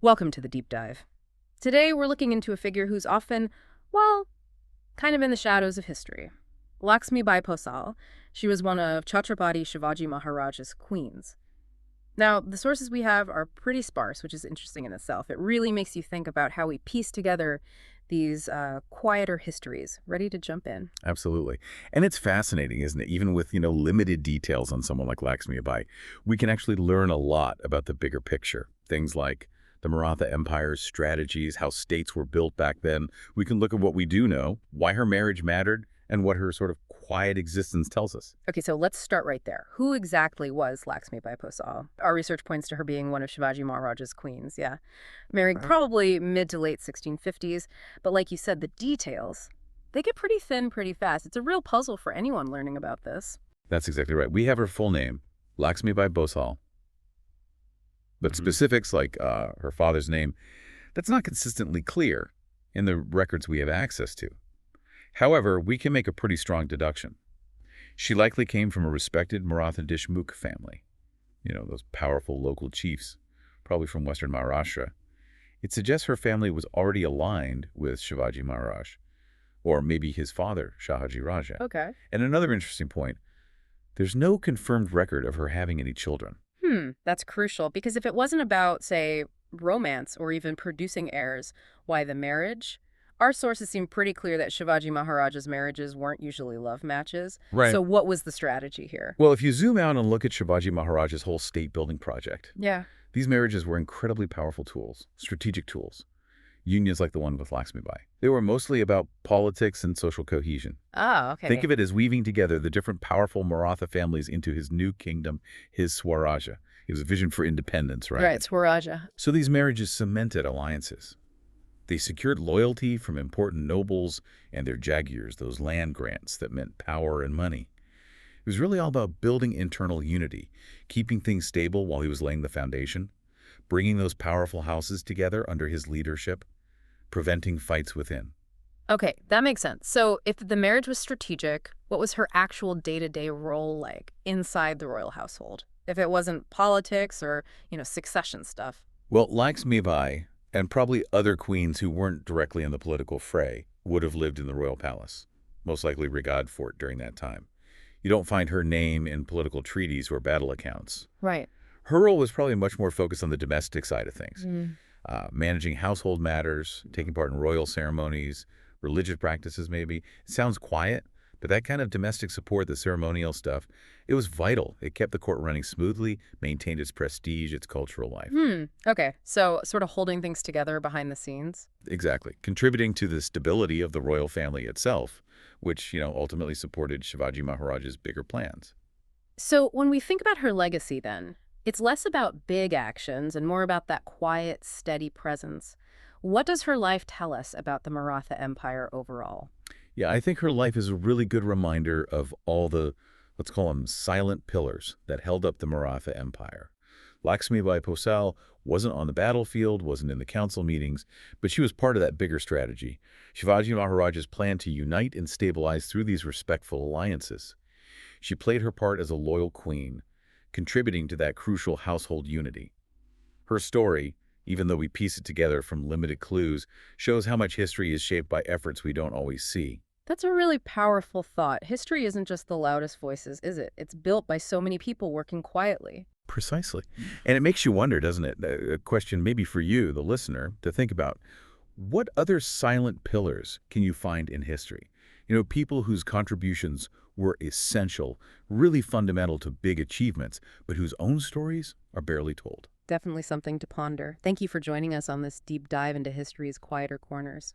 Welcome to the deep dive. Today we're looking into a figure who's often, well, kind of in the shadows of history. Laxmibai Bhosale. She was one of Chhatrapati Shivaji Maharaj's queens. Now, the sources we have are pretty sparse, which is interesting in itself. It really makes you think about how we piece together these quieter histories. Ready to jump in? Absolutely. And it's fascinating, isn't it? Even with, limited details on someone like Laxmibai, we can actually learn a lot about the bigger picture. Things like the Maratha Empire's strategies, how states were built back then. We can look at what we do know, why her marriage mattered, and what her sort of quiet existence tells us. Okay, so let's start right there. Who exactly was Laxmibai Bhosale? Our research points to her being one of Shivaji Maharaj's queens, yeah. Married probably mid to late 1650s, but like you said, the details, they get pretty thin pretty fast. It's a real puzzle for anyone learning about this. That's exactly right. We have her full name, Laxmibai Bhosale. But specifics like her father's name, that's not consistently clear in the records we have access to. However, we can make a pretty strong deduction. She likely came from a respected Maratha Deshmukh family. Those powerful local chiefs, probably from western Maharashtra. It suggests her family was already aligned with Shivaji Maharaj, or maybe his father, Shahaji Raja. Okay. And another interesting point, there's no confirmed record of her having any children. That's crucial, because if it wasn't about, say, romance or even producing heirs, why the marriage? Our sources seem pretty clear that Shivaji Maharaj's marriages weren't usually love matches. Right. So what was the strategy here? Well, if you zoom out and look at Shivaji Maharaj's whole state-building project, Yeah. these marriages were incredibly powerful tools, strategic tools. Unions like the one with Laxmibai. They were mostly about politics and social cohesion. Oh, okay. Think of it as weaving together the different powerful Maratha families into his new kingdom, his Swarajya. It was a vision for independence, right? Right, Swaraja. So these marriages cemented alliances. They secured loyalty from important nobles and their jagirs, those land grants that meant power and money. It was really all about building internal unity, keeping things stable while he was laying the foundation, bringing those powerful houses together under his leadership, preventing fights within. Okay, that makes sense. So if the marriage was strategic, what was her actual day-to-day role like inside the royal household? If it wasn't politics or, succession stuff. Well, Laxmibai, and probably other queens who weren't directly in the political fray, would have lived in the royal palace, most likely Rigad Fort during that time. You don't find her name in political treaties or battle accounts. Right. Her role was probably much more focused on the domestic side of things, managing household matters, taking part in royal ceremonies, religious practices maybe. It sounds quiet, but that kind of domestic support, the ceremonial stuff, it was vital. It kept the court running smoothly, maintained its prestige, its cultural life. Okay, so sort of holding things together behind the scenes. Exactly. Contributing to the stability of the royal family itself, which, ultimately supported Shivaji Maharaj's bigger plans. So when we think about her legacy then, it's less about big actions and more about that quiet, steady presence. What does her life tell us about the Maratha Empire overall? Yeah, I think her life is a really good reminder of all the, let's call them silent pillars that held up the Maratha Empire. Laxmibai Bhosale wasn't on the battlefield, wasn't in the council meetings, but she was part of that bigger strategy. Shivaji Maharaj's plan to unite and stabilize through these respectful alliances. She played her part as a loyal queen, contributing to that crucial household unity. Her story, even though we piece it together from limited clues, shows how much history is shaped by efforts we don't always see. That's a really powerful thought. History isn't just the loudest voices, is it? It's built by so many people working quietly. Precisely. And it makes you wonder, doesn't it? A question maybe for you, the listener, to think about. What other silent pillars can you find in history? People whose contributions were essential, really fundamental to big achievements, but whose own stories are barely told. Definitely something to ponder. Thank you for joining us on this deep dive into history's quieter corners.